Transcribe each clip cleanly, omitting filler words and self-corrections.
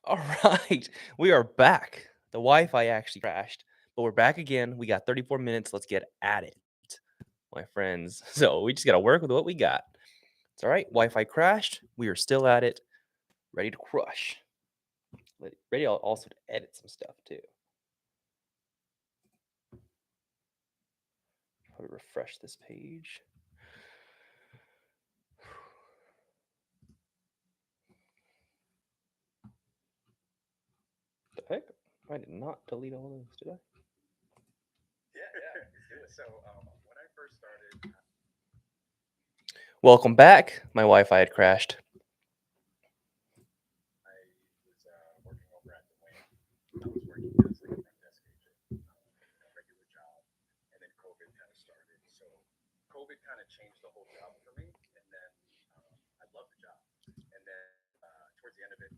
All right, we are back. The Wi-Fi actually crashed, but we're back again. We got 34 minutes. Let's get at it, my friends. So we just got to work with what we got. It's all right. Wi-Fi crashed. We are still at it, ready to crush. Ready also to edit some stuff too. Probably refresh this page. The heck? I did not delete all those, did I? So when I first started, Welcome back. My Wi-Fi had crashed. I was working over at the Wing. I was working as like a front desk agent, regular job, and then COVID kind of started. So COVID kind of changed the whole job for me, and then I loved the job. And then towards the end of it,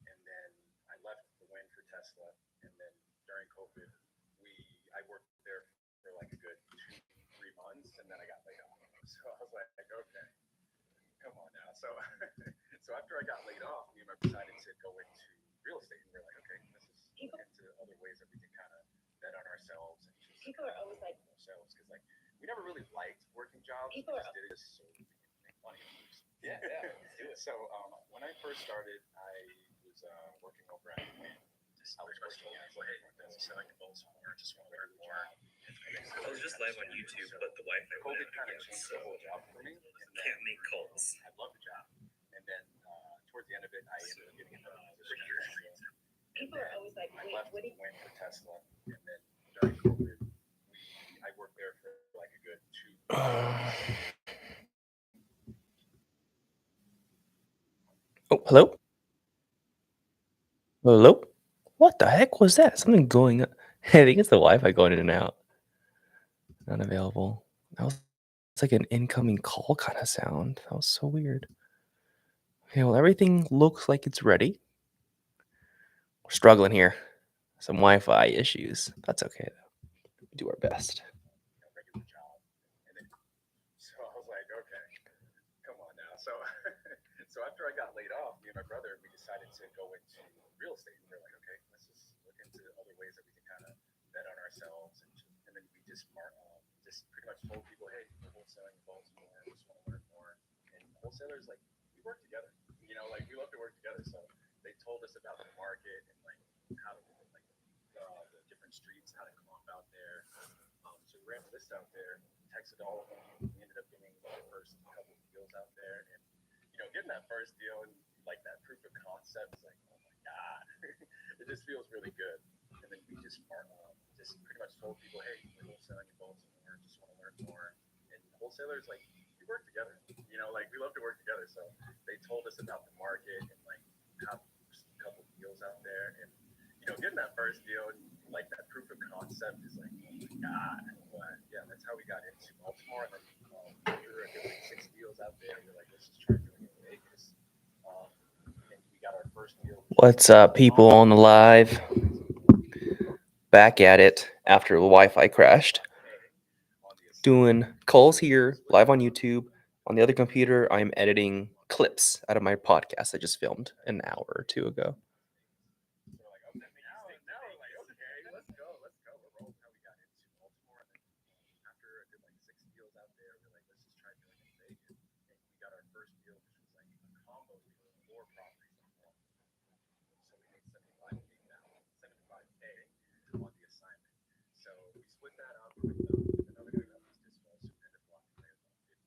and then I left the Wing for Tesla, and then during COVID, we I worked there for like a good 2-3 months, and then I got laid off. So I was like, okay, come on now. So so after I got laid off, me and my brother decided to go into real estate, and we're like, okay, let's just look into other ways that we can kind of bet on ourselves and just People are always like, ourselves because like we never really liked working jobs. We people just are did it just so we could make money. Yeah. Let's do it. So when I first started, I was working over at Win. I was working as like a front desk, so I can both more, just want to learn more. I was just live on YouTube, but the Wi-Fi went COVID out kind of again, changed so the whole job for me. And can't make then calls. I loved the job. And then towards the end of it, I ended up getting into a position at Tesla. And people are then always like, I wait, left what do you? Win for Tesla. And then during COVID, I worked there for like a good two. Oh, hello? Hello? What the heck was that? Something going on. I think it's the Wi-Fi going in and out. Not available. That was it's like an incoming call kind of sound. That was so weird. Okay, well, everything looks like it's ready. We're struggling here. Some Wi-Fi issues. That's okay though. We do our best. Regular job. And then so I was like, okay, come on now. So so after I got laid off, me and my brother we decided to go into real estate. And we're like, okay, let's just look into other ways that we can kind of bet on ourselves. And then we just pretty much told people, hey, we're wholesaling in Baltimore. We just want to learn more. And wholesalers like we work together. Like we love to work together. So they told us about the market and like how to like the different streets, how to come up out there. So we ran a list out there, texted all of them. We ended up getting the first couple of deals out there, and getting that first deal and like that proof of concept is like, oh my god, it just feels really good. And then we just pretty much told people, hey, we're wholesaling in Baltimore, just want to learn more. And wholesalers like we work together, like we love to work together. So they told us about the market and like how a couple of deals out there, and getting that first deal and like that proof of concept is like, oh my god. But yeah, that's how we got into Baltimore. And then after a good like 6 deals out there, we're like, let's just try doing it in Vegas. Um, and we got our first deal. What's up, people on the live? Back at it after the Wi-Fi crashed. Doing calls here, live on YouTube. On the other computer, I'm editing clips out of my podcast I just filmed an hour or two ago. So we're like, okay, now we're like, okay, let's go. We're rolling. How we got into Baltimore, and then after a good like 6 deals out there, we're like, let's just try doing it in Vegas. And we got our first deal, which was like a combo deal, 4 properties on one. So we made 75K on the assignment. So we split that up with another guy that was dismissed who ended up walking away with about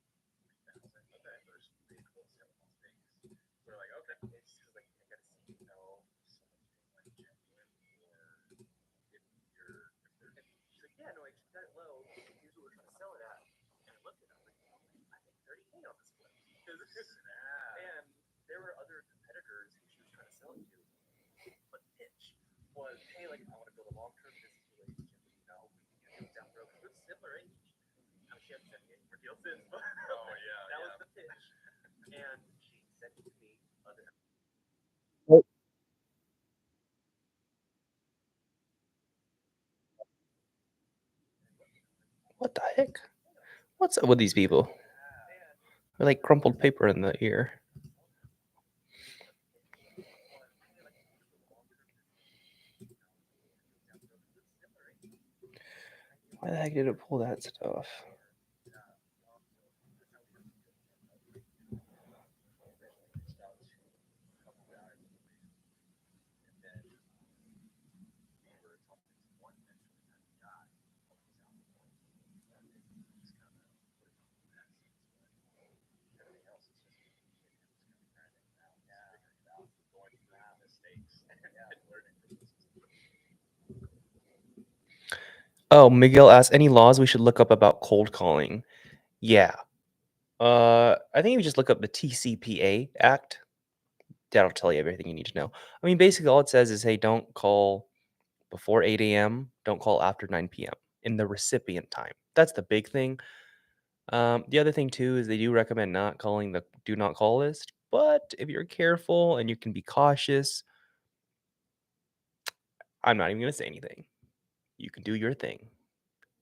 50,000 of that first big wholesale in Las Vegas. So we're like, okay, it's just like I gotta see, someone's being like genuine or if they're she's like, yeah, no, I just got it low. Here's what we're trying to sell it at. And I looked at it, I'm like, I think 30K on this flip. And there were other competitors who she was trying to sell it to. But the pitch was, hey, like I want to build a long-term business relationship with you. We can do deals down the road because we're similar age. I mean, she hasn't sent me any more deals since, but that was the pitch. And she sent it to me other. What the heck? What's up with these people? They're like crumpled paper in the ear. Why the heck did it pull that stuff? Oh, Miguel asked, any laws we should look up about cold calling? Yeah. I think if you just look up the TCPA Act, that'll tell you everything you need to know. I mean, basically all it says is, hey, don't call before 8 a.m., don't call after 9 p.m. in the recipient time. That's the big thing. The other thing too is they do recommend not calling the do not call list, but if you're careful and you can be cautious, I'm not even going to say anything. You can do your thing.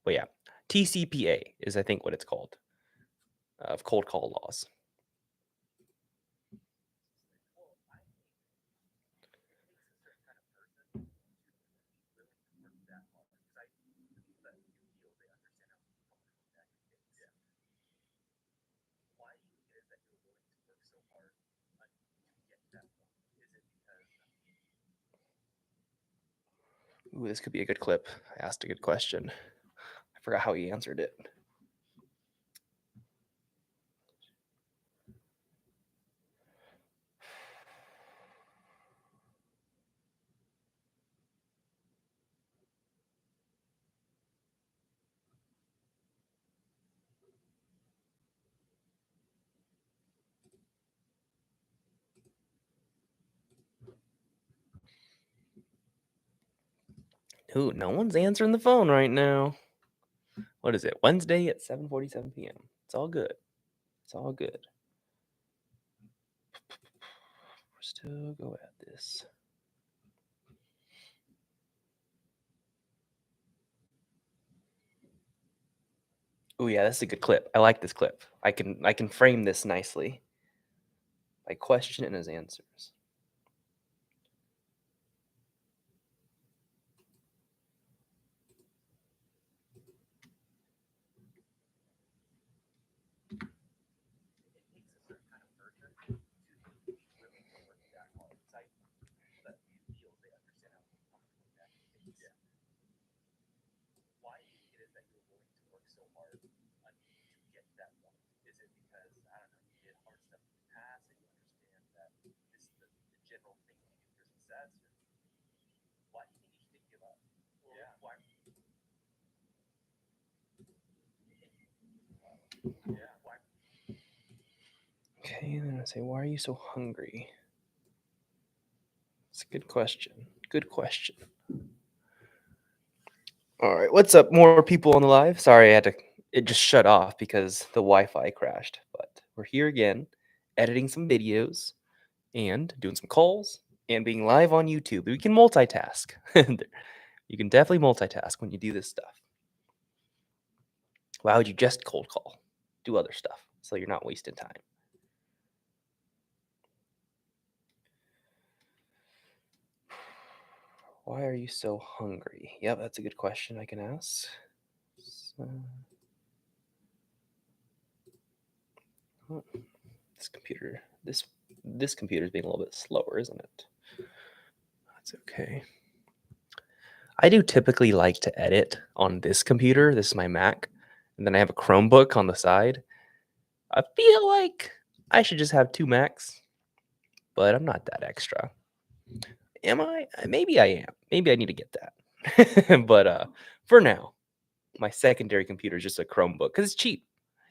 But yeah, TCPA is I think what it's called, of cold call laws. Ooh, this could be a good clip. I asked a good question. I forgot how he answered it. Ooh, no one's answering the phone right now. What is it? Wednesday at 7:47 p.m. It's all good. It's all good. We're still go at this. Oh yeah, that's a good clip. I like this clip. I can frame this nicely. My question and his answers. Okay, and then I say, why are you so hungry? It's a good question. Good question. All right, what's up? More people on the live. Sorry, it just shut off because the Wi-Fi crashed. But we're here again, editing some videos and doing some calls and being live on YouTube. We can multitask. You can definitely multitask when you do this stuff. Why would you just cold call? Do other stuff so you're not wasting time. Why are you so hungry? Yep, that's a good question I can ask. So, oh, this computer is being a little bit slower, isn't it? That's okay. I do typically like to edit on this computer. This is my Mac, and then I have a Chromebook on the side. I feel like I should just have two Macs, but I'm not that extra. Am I? Maybe I am. Maybe I need to get that. But for now, my secondary computer is just a Chromebook because it's cheap.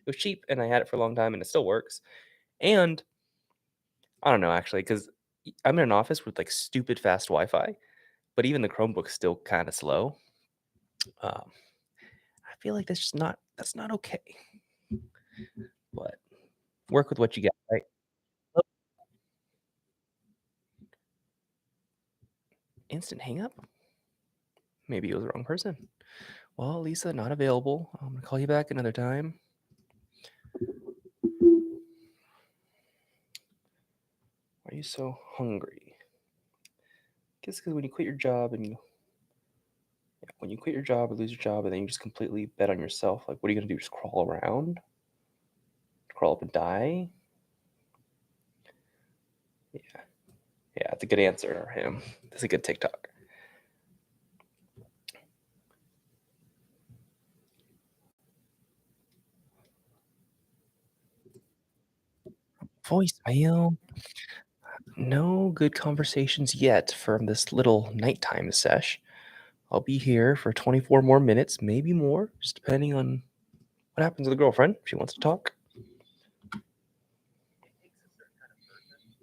It was cheap, and I had it for a long time, and it still works. And I don't know actually, because I'm in an office with like stupid fast Wi-Fi, but even the Chromebook's still kind of slow. I feel like that's not okay. But work with what you got, right? Oh, instant hang up? Maybe it was the wrong person. Well, Lisa, not available. I'm gonna call you back another time. Why are you so hungry? Guess because when you quit your job and you When you quit your job or lose your job and then you just completely bet on yourself, like, what are you gonna do? Just crawl around? Crawl up and die? Yeah. Yeah, that's a good answer, him. That's a good TikTok. Voicemail. No good conversations yet from this little nighttime sesh. I'll be here for 24 more minutes, maybe more, just depending on what happens with the girlfriend. If she wants to talk. It takes a certain kind of person to,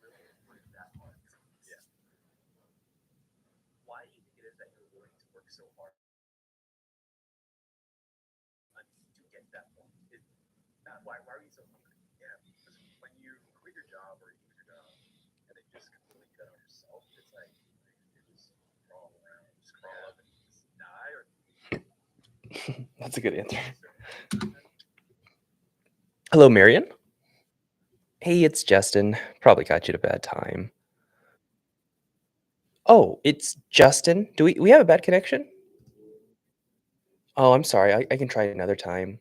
really work that hard. Yeah. Why do you think it is that you're willing to work so hard to get to that point? Why are you so hungry? Yeah, because when you quit your job or you lose your job and then you just completely bet on yourself, it's like you just crawl around, just crawl up and just die, or That's a good answer. certain kind of person. Hello, Marion. Hey, it's Justin. Probably got you at a bad time. Oh, it's Justin. Do we have a bad connection? Oh, I'm sorry. I can try another time.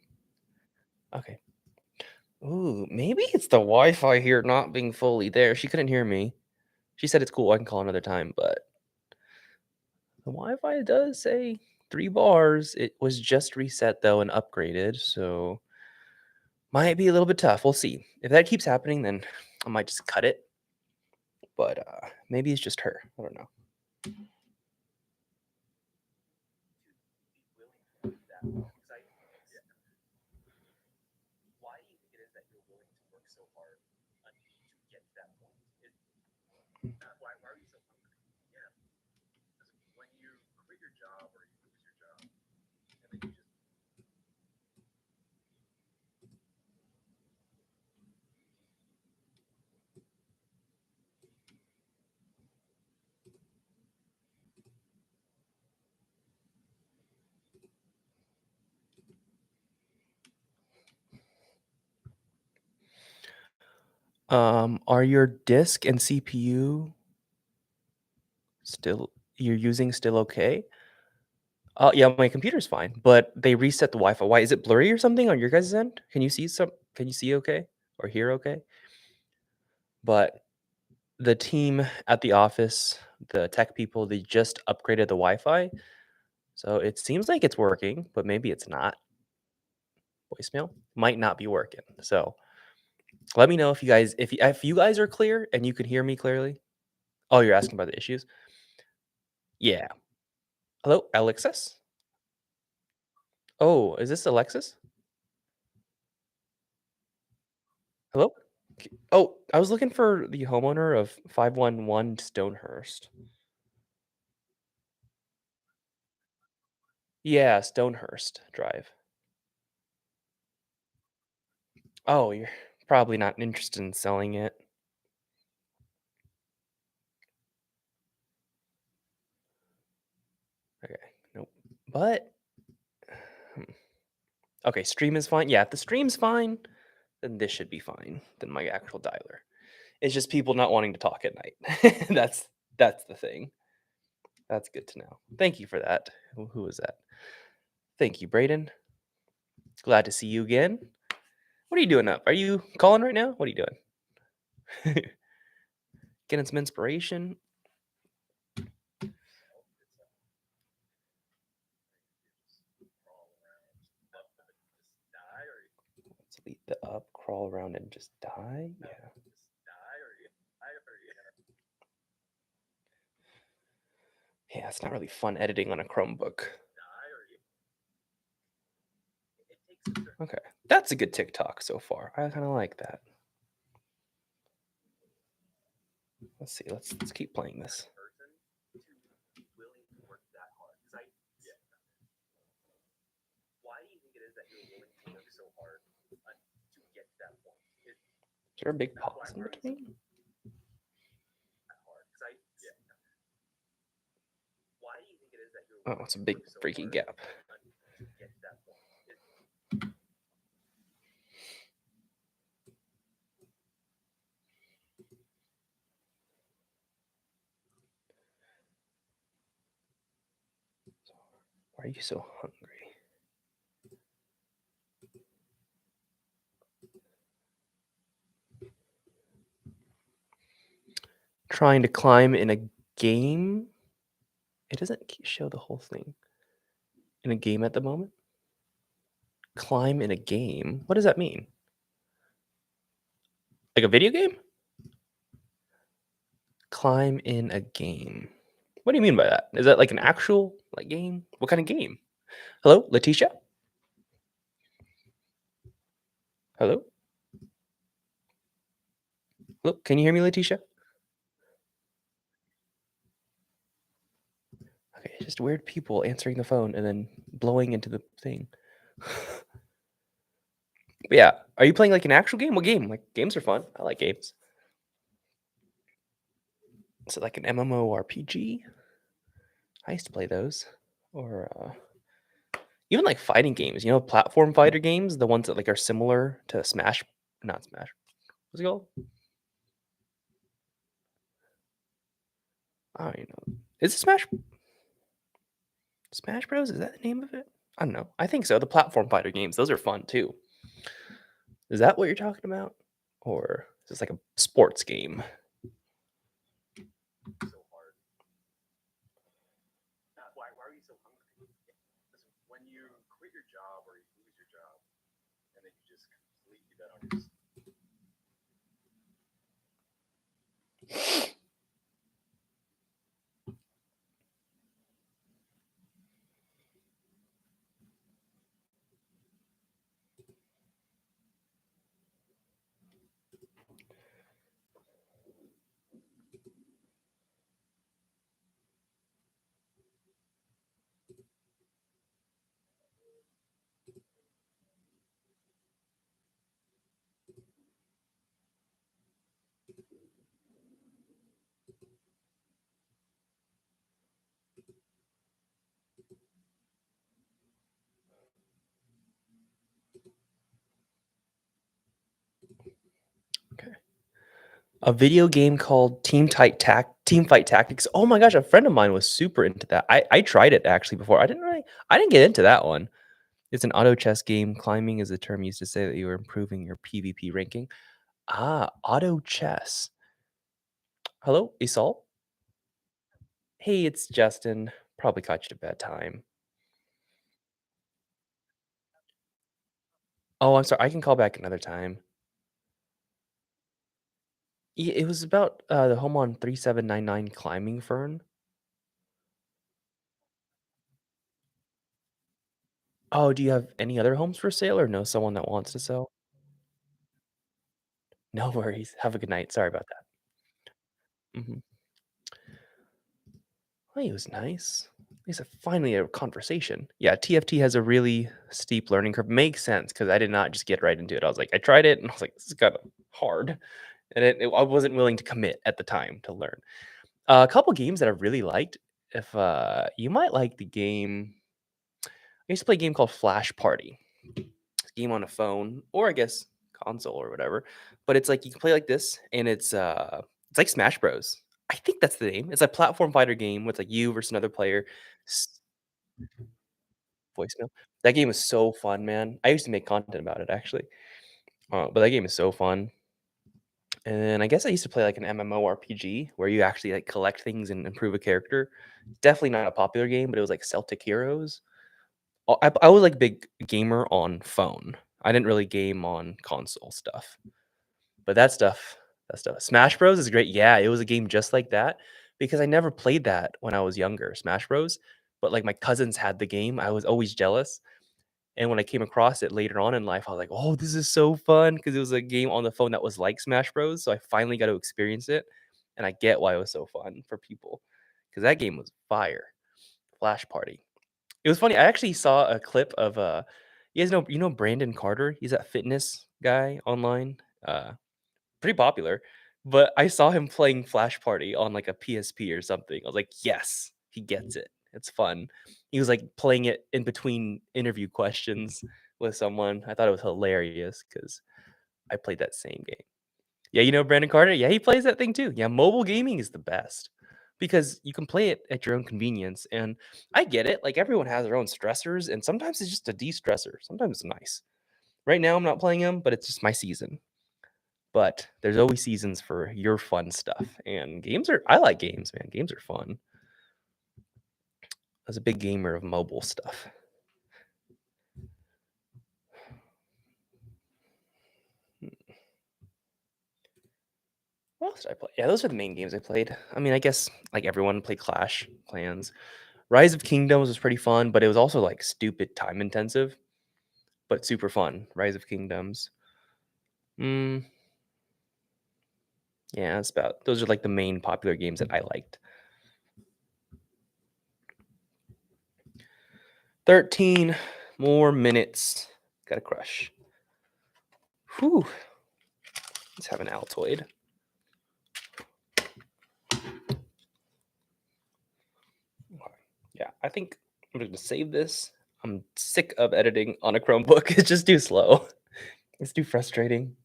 Okay. Ooh, maybe it's the Wi-Fi here not being fully there. She couldn't hear me. She said it's cool. I can call another time, but the Wi-Fi does say 3 bars. It was just reset though and upgraded, so might be a little bit tough. We'll see. If that keeps happening, then I might just cut it. But maybe it's just her. I don't know. Be willing to work that hard. Because yeah. Why do you think it is that you're willing to work so hard to get to that point? Why are you so hungry? Yeah, because when you quit your job or you lose your job and then you just Are your disk and CPU still you're using still okay? Yeah, my computer's fine, but they reset the Wi-Fi. Why is it blurry or something on your guys' end? Can you see okay or hear okay? But the team at the office, the tech people, they just upgraded the Wi-Fi. So it seems like it's working, but maybe it's not. Voicemail might not be working. So let me know if you guys are clear and you can hear me clearly. Oh, you're asking about the issues? Yeah. Hello, Alexis? Oh, is this Alexis? Hello? Oh, I was looking for the homeowner of 511 Stonehurst. Yeah, Stonehurst Drive. Oh, you're probably not interested in selling it. Okay, nope. But hmm, okay, stream is fine. Yeah, if the stream's fine, then this should be fine. Then my actual dialer. It's just people not wanting to talk at night. That's the thing. That's good to know. Thank you for that. Who was that? Thank you, Braden. Glad to see you again. What are you doing up? Are you calling right now? What are you doing? Getting some inspiration. just die, or Let's beat the up, crawl around, and just die. Yeah. just die, or die, or Yeah, it's not really fun editing on a Chromebook. die, or it takes a certain Okay. That's a good TikTok so far. I kind of like that. Let's see. Let's keep playing this. person to be willing to work that hard. Because yeah. Why do you think it is that you're willing to work so hard to get to that point? Is there a big pause in Why are you so between? hard? Because yeah. Why do you think it is that you're Oh, willing it's a to big work so freaking hard gap. to get to that point? Why are you so hungry? Trying to climb in a game? It doesn't show the whole thing. In a game at the moment? Climb in a game? What does that mean? Like a video game? Climb in a game. What do you mean by that? Is that like an actual like game? What kind of game? Hello, Letitia? Hello? Hello? Can you hear me, Letitia? Okay, it's just weird people answering the phone and then blowing into the thing. But yeah, are you playing like an actual game? What game? Like games are fun. I like games. Is it like an MMORPG? I used to play those. Or even like fighting games, platform fighter games, the ones that like are similar to Smash, not Smash. What's it called? I don't even know. Is it Smash Bros? Is that the name of it? I don't know. I think so. The platform fighter games, those are fun too. Is that what you're talking about? Or is this like a sports game? So hard. Why are you so hungry? Listen, when you quit your job or you lose your job, and then you just completely bet on yourself. Okay. A video game called Team Fight Tactics. Oh my gosh, a friend of mine was super into that. I tried it actually before. I didn't get into that one. It's an auto chess game. Climbing is a term used to say that you are improving your PvP ranking. Ah, auto chess. Hello, Isol? Hey, it's Justin. Probably caught you at a bad time. Oh, I'm sorry. I can call back another time. It was about the home on 3799 climbing fern. Oh, do you have any other homes for sale or know someone that wants to sell? No worries. Have a good night. Sorry about that. Mhm. Oh, he was nice. At least finally a conversation. Yeah, TFT has a really steep learning curve. Makes sense because I did not just get right into it. I was like, I tried it and I was like, this is kind of hard. And I wasn't willing to commit at the time to learn. A couple games that I really liked. If you might like the game, I used to play a game called Flash Party. It's a game on a phone or I guess console or whatever. But it's like you can play like this, and it's like Smash Bros. I think that's the name. It's a platform fighter game with like you versus another player. S- Voicemail. That game is so fun, man. I used to make content about it actually. But that game is so fun. And then I guess I used to play like an MMORPG where you actually like collect things and improve a character. Definitely not a popular game, but it was like Celtic Heroes. I was like a big gamer on phone. I didn't really game on console stuff. But that stuff. Smash Bros is great. Yeah, it was a game just like that because I never played that when I was younger, Smash Bros. But like my cousins had the game. I was always jealous. And when I came across it later on in life, I was like, "Oh, this is so fun!" Because it was a game on the phone that was like Smash Bros. So I finally got to experience it, and I get why it was so fun for people because that game was fire. Flash Party. It was funny. I actually saw a clip of you guys know Brandon Carter. He's that fitness guy online. Pretty popular, but I saw him playing Flash Party on, like, a PSP or something. I was like, "Yes, he gets it. It's fun." He was, like, playing it in between interview questions with someone. I thought it was hilarious because I played that same game. Yeah, you know Brandon Carter? Yeah, he plays that thing too. Yeah, mobile gaming is the best. because you can play it at your own convenience. And I get it. Like everyone has their own stressors, and sometimes it's just a de-stressor. Sometimes it's nice. Right now, I'm not playing them, but it's just my season. But there's always seasons for your fun stuff. And I like games, man. Games are fun. I was a big gamer of mobile stuff. What else did I play? Yeah, those are the main games I played. I mean, I guess like everyone played Clash, Clans. Rise of Kingdoms was pretty fun, but it was also like stupid time intensive, but super fun. Rise of Kingdoms. Mm, yeah, that's about those are like the main popular games that I liked. 13 more minutes. Got a crush. Whew. Let's have an Altoid. Yeah, I think I'm going to save this. I'm sick of editing on a Chromebook. It's just too slow. It's too frustrating.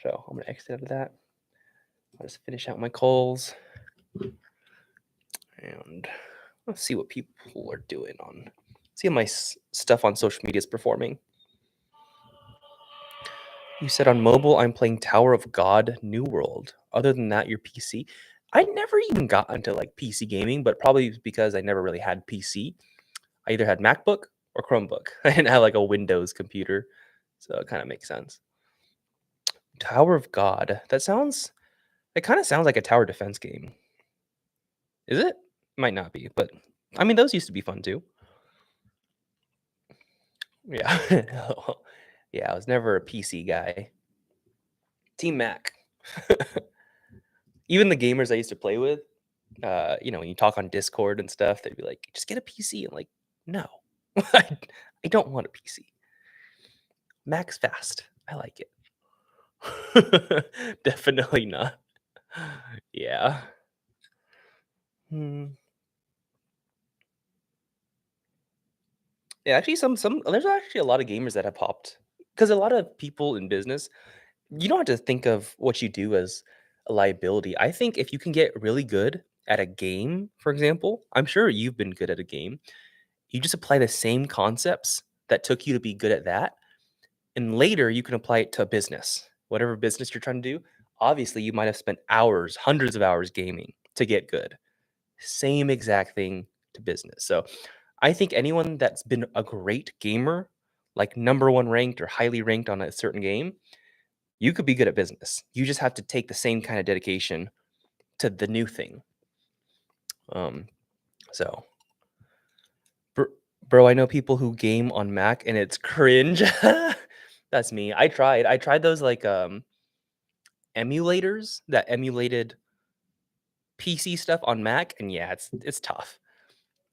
So I'm going to exit out of that. I'll just finish out my calls. And let's see what people are doing on. See how my stuff on social media is performing. You said on mobile, I'm playing Tower of God New World. Other than that, your PC. I never even got into like PC gaming, but probably because I never really had PC. I either had MacBook or Chromebook. I didn't have like a Windows computer. So it kind of makes sense. Tower of God. It kind of sounds like a tower defense game. Is it? Might not be, but I mean, those used to be fun too. Yeah. Yeah, I was never a PC guy. Team Mac. Even the gamers I used to play with, when you talk on Discord and stuff, they'd be like, just get a PC. I'm like, no, I don't want a PC. Mac's fast. I like it. Definitely not. Yeah. Hmm. Yeah, actually, some there's actually a lot of gamers that have popped because a lot of people in business, you don't have to think of what you do as a liability. I think if you can get really good at a game, for example, I'm sure you've been good at a game. You just apply the same concepts that took you to be good at that, and later you can apply it to a business, whatever business you're trying to do. Obviously, you might have spent hours, hundreds of hours gaming to get good. Same exact thing to business. So I think anyone that's been a great gamer, like number one ranked or highly ranked on a certain game, you could be good at business. You just have to take the same kind of dedication to the new thing. Um, so, bro, I know people who game on Mac and it's cringe. That's me. I tried those like emulators that emulated PC stuff on Mac, and yeah, it's tough.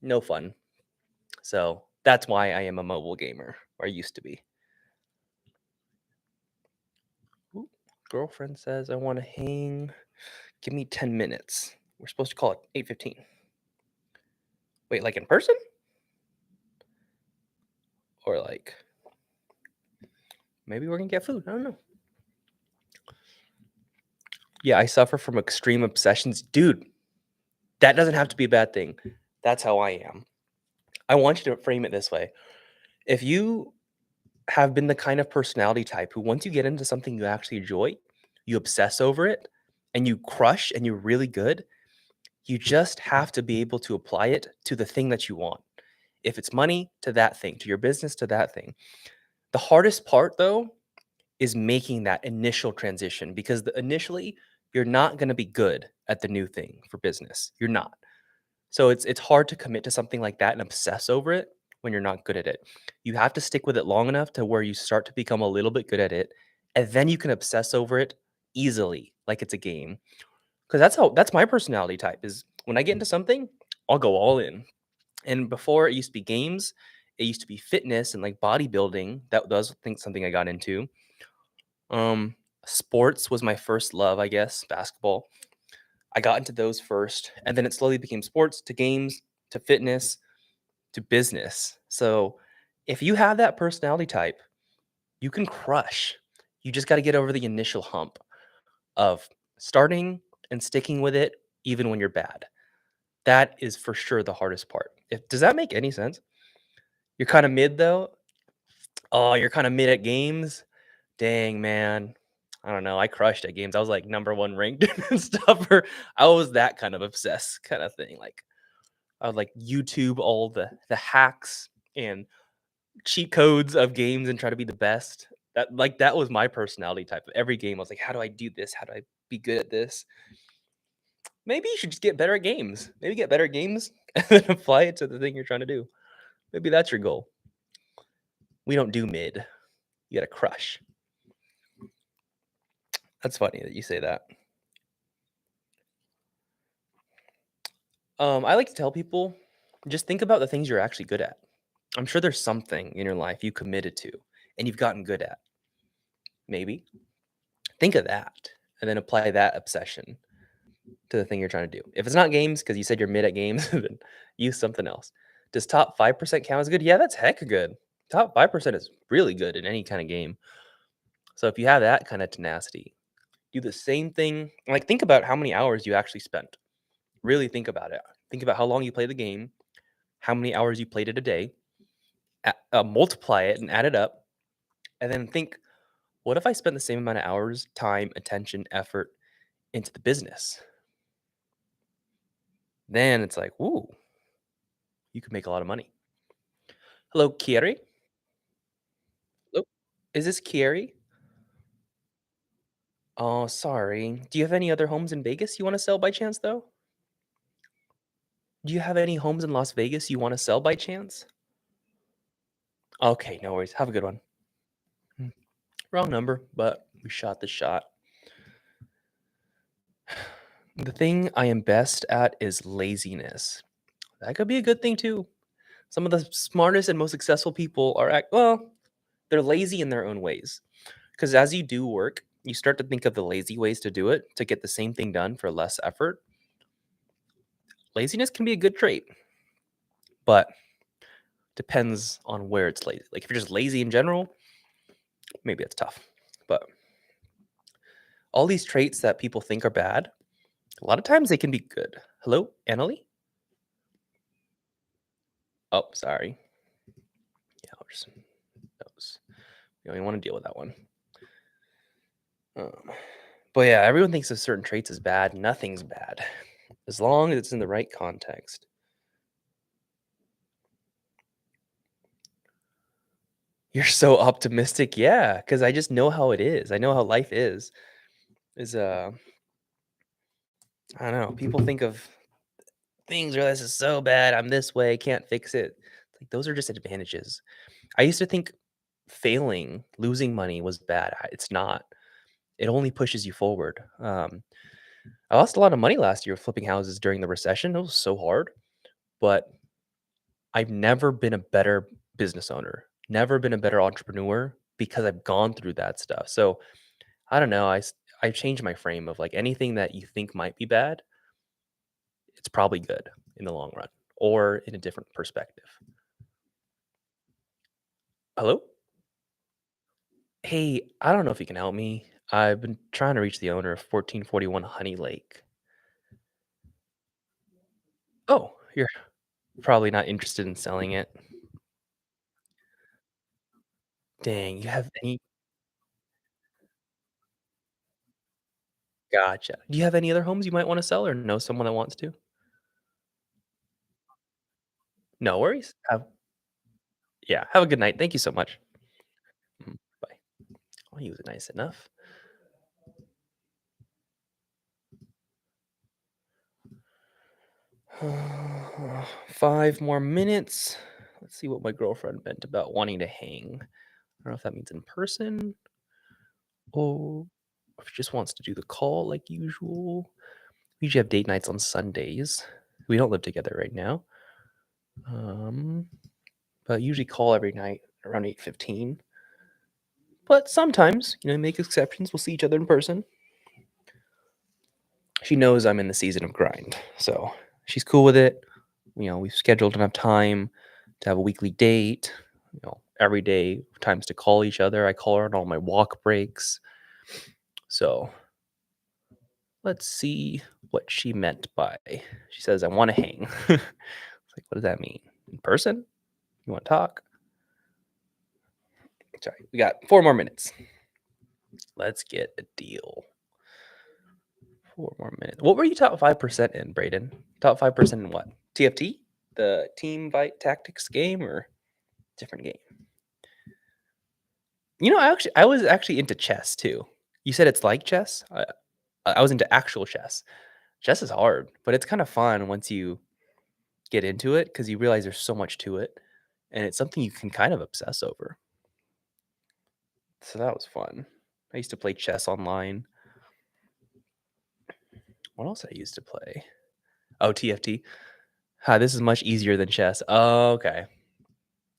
No fun. So that's why I am a mobile gamer, or I used to be. Ooh, girlfriend says I want to hang. Give me 10 minutes. We're supposed to call it 8:15. Wait, like in person? Or like maybe we're gonna get food. I don't know. Yeah, I suffer from extreme obsessions. Dude, that doesn't have to be a bad thing. That's how I am. I want you to frame it this way. If you have been the kind of personality type who, once you get into something you actually enjoy, you obsess over it and you crush and you're really good, you just have to be able to apply it to the thing that you want. If it's money, to that thing, to your business, to that thing. The hardest part, though, is making that initial transition because initially you're not going to be good at the new thing for business. You're not. So it's hard to commit to something like that and obsess over it when you're not good at it. You have to stick with it long enough to where you start to become a little bit good at it, and then you can obsess over it easily, like it's a game. Because that's my personality type is when I get into something, I'll go all in. And before it used to be games, it used to be fitness and like bodybuilding. That was something I got into. Um, Sports was my first love, I guess, basketball. I got into those first, and then it slowly became sports to games to fitness to business. So if you have that personality type, you can crush. You just got to get over the initial hump of starting and sticking with it, even when you're bad. That is for sure the hardest part. Does that make any sense? You're kind of mid though. Oh, you're kind of mid at games. Dang, man. I don't know. I crushed at games. I was like number one ranked and stuff. Or I was that kind of obsessed kind of thing. Like I would like YouTube all the hacks and cheat codes of games and try to be the best. That was my personality type. Every game I was like, how do I do this? How do I be good at this? Maybe you should just get better at games. Maybe get better at games and then apply it to the thing you're trying to do. Maybe that's your goal. We don't do mid. You got to crush. That's funny that you say that. I like to tell people just think about the things you're actually good at. I'm sure there's something in your life you committed to and you've gotten good at. Maybe think of that and then apply that obsession to the thing you're trying to do. If it's not games, because you said you're mid at games, then use something else. Does top 5% count as good? Yeah, that's heck of good. Top 5% is really good in any kind of game. So if you have that kind of tenacity, do the same thing. Like think about how many hours you actually spent. Really think about it. Think about how long you play the game, how many hours you played it a day, multiply it and add it up, and then think, what if I spent the same amount of hours, time, attention, effort into the business? Then it's like, ooh, you could make a lot of money. Hello, Kieri. Hello, is this Kieri? Oh, sorry. Do you have any other homes in Vegas you want to sell by chance, though? Do you have any homes in Las Vegas you want to sell by chance? Okay, no worries. Have a good one. Hmm, wrong number, but we shot the shot. The thing I am best at is laziness. That could be a good thing too. Some of the smartest and most successful people are well, they're lazy in their own ways. Because as you do work, you start to think of the lazy ways to do it to get the same thing done for less effort. Laziness can be a good trait, but depends on where it's lazy. Like if you're just lazy in general, maybe it's tough. But all these traits that people think are bad, a lot of times they can be good. Hello, Annalie? Oh, sorry. Yeah, I'll just those. You don't even want to deal with that one. Um, but yeah, everyone thinks of certain traits as bad. Nothing's bad as long as it's in the right context. You're so optimistic. Yeah, because I just know how it is. I know how life is I don't know. People think of things where this is so bad. I'm this way, can't fix it. Like those are just advantages. I used to think failing, losing money was bad. It's not. It only pushes you forward. I lost a lot of money last year flipping houses during the recession. It was so hard, but I've never been a better business owner, never been a better entrepreneur because I've gone through that stuff. So I don't know. I changed my frame of like anything that you think might be bad, it's probably good in the long run or in a different perspective. Hello? Hey, I don't know if you can help me. I've been trying to reach the owner of 1441 Honey Lake. Oh, you're probably not interested in selling it. Dang, you have any gotcha. Do you have any other homes you might want to sell or know someone that wants to? No worries. Yeah, have a good night. Thank you so much. Mhm, bye. Oh, he was nice enough. 5 more minutes. Let's see what my girlfriend meant about wanting to hang. I don't know if that means in person or if she just wants to do the call like usual. We usually have date nights on Sundays. We don't live together right now. Um, but usually call every night around 8:15. But sometimes, make exceptions. We'll see each other in person. She knows I'm in the season of grind, so she's cool with it. We've scheduled enough time to have a weekly date. Every day times to call each other. I call her on all my walk breaks. So Let's see what she meant by. She says, "I want to hang." It's like, what does that mean? In person? You want to talk? Sorry, we got 4 more minutes. Let's get a deal. 4 more minutes. What were you top 5% in, Braden? Top 5% in what? TFT? The team fight tactics game or different game? I was actually into chess too. You said it's like chess? I was into actual chess. Chess is hard, but it's kind of fun once you get into it because you realize there's so much to it, and it's something you can kind of obsess over. So that was fun. I used to play chess online. What else I used to play? Oh, TFT. This is much easier than chess. Oh, okay.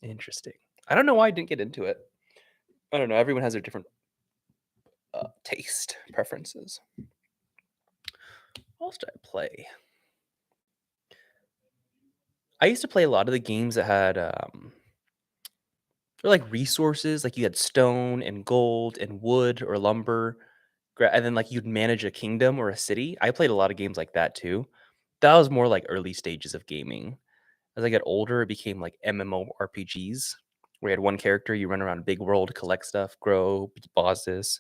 Interesting. I don't know why I didn't get into it. I don't know. Everyone has their different taste preferences. What else did I play? I used to play a lot of the games that had or like resources, like you had stone and gold and wood or lumber, and then like you'd manage a kingdom or a city. I played a lot of games like that too. That was more like early stages of gaming. As I got older, it became like MMORPGs, where you had one character, you run around a big world, collect stuff, grow, beat bosses.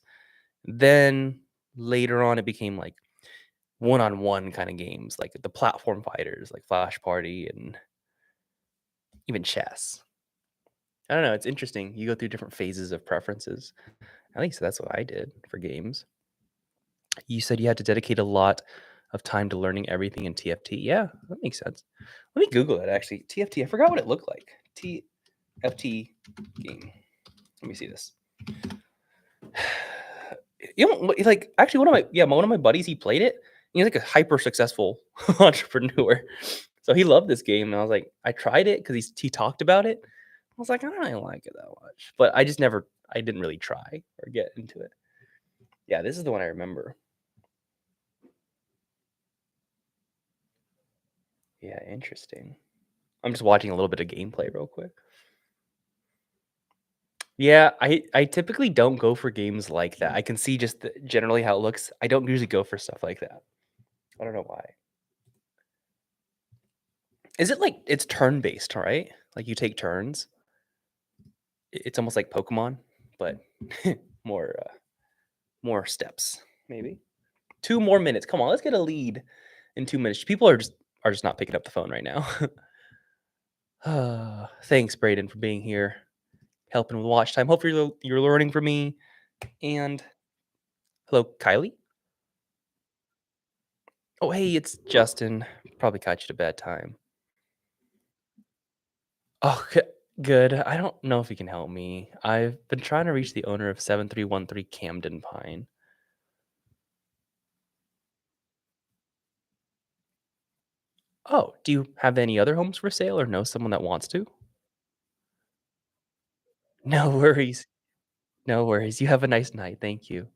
Then later on, it became like one-on-one kind of games, like the platform fighters, like Flash Party and even chess. I don't know. It's interesting. You go through different phases of preferences. At least that's what I did for games. You said you had to dedicate a lot of time to learning everything in TFT. Yeah, that makes sense. Let me Google it actually. TFT. I forgot what it looked like. TFT game. Let me see this. Like actually, one of my buddies, he played it. He's like a hyper successful entrepreneur. So he loved this game, and I was like, I tried it because he talked about it. I was like, I don't really like it that much, but I didn't really try or get into it. Yeah, this is the one I remember. Yeah, interesting. I'm just watching a little bit of gameplay real quick. Yeah, I typically don't go for games like that. I can see just generally how it looks. I don't usually go for stuff like that. I don't know why. Is it like it's turn based, right? Like you take turns. It's almost like Pokemon, but more more steps, maybe. 2 more minutes. Come on, let's get a lead in 2 minutes. People are just not picking up the phone right now. Thanks, Braden, for being here, helping with watch time. Hopefully you're learning from me. And hello, Kylie. Oh, hey, it's Justin. Probably caught you at a bad time. Oh, good. I don't know if you can help me. I've been trying to reach the owner of 7313 Camden Pine. Oh, do you have any other homes for sale or know someone that wants to? No worries. No worries. You have a nice night. Thank you.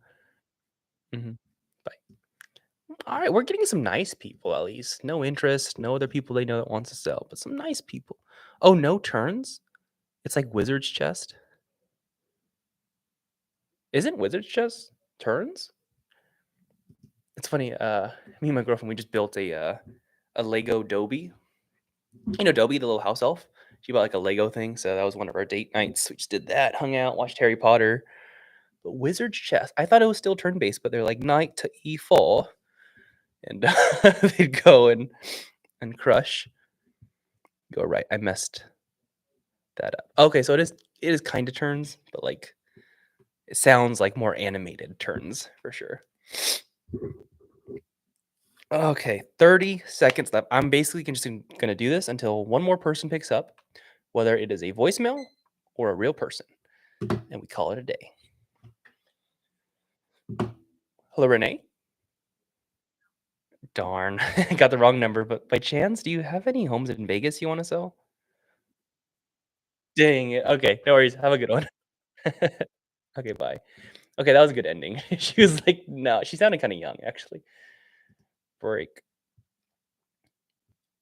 Mhm. Bye. All right, we're getting some nice people at least. No interest, no other people they know that wants to sell, but some nice people. Oh, no turns? It's like Wizard's Chest. Isn't Wizard's Chest turns? It's funny. Me and my girlfriend, we just built a Lego Dobie. You know Dobie, the little house elf. She bought like a Lego thing, so that was one of our date nights. We just did that, hung out, watched Harry Potter. But Wizard's Chest, I thought it was still turn based, but they're like knight to e4, and they'd go and crush. Go right. I messed that up. Okay, so it is kind of turns, but like it sounds like more animated turns for sure. Okay, 30 seconds left. I'm basically just gonna do this until one more person picks up, whether it is a voicemail or a real person, and we call it a day. Hello, Renee. Darn, got the wrong number. But by chance, do you have any homes in Vegas you want to sell? Dang it. Okay, no worries. Have a good one. Okay, bye. Okay, that was a good ending. She was like, no, she sounded kind of young actually. Break.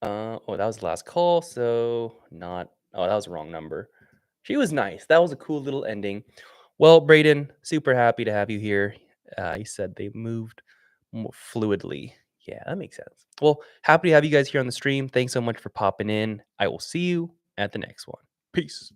Oh, that was the last call, so not. Oh, that was the wrong number. She was nice. That was a cool little ending. Well, Braden, super happy to have you here. You said they moved more fluidly. Yeah, that makes sense. Well, happy to have you guys here on the stream. Thanks so much for popping in. I will see you at the next one. Peace.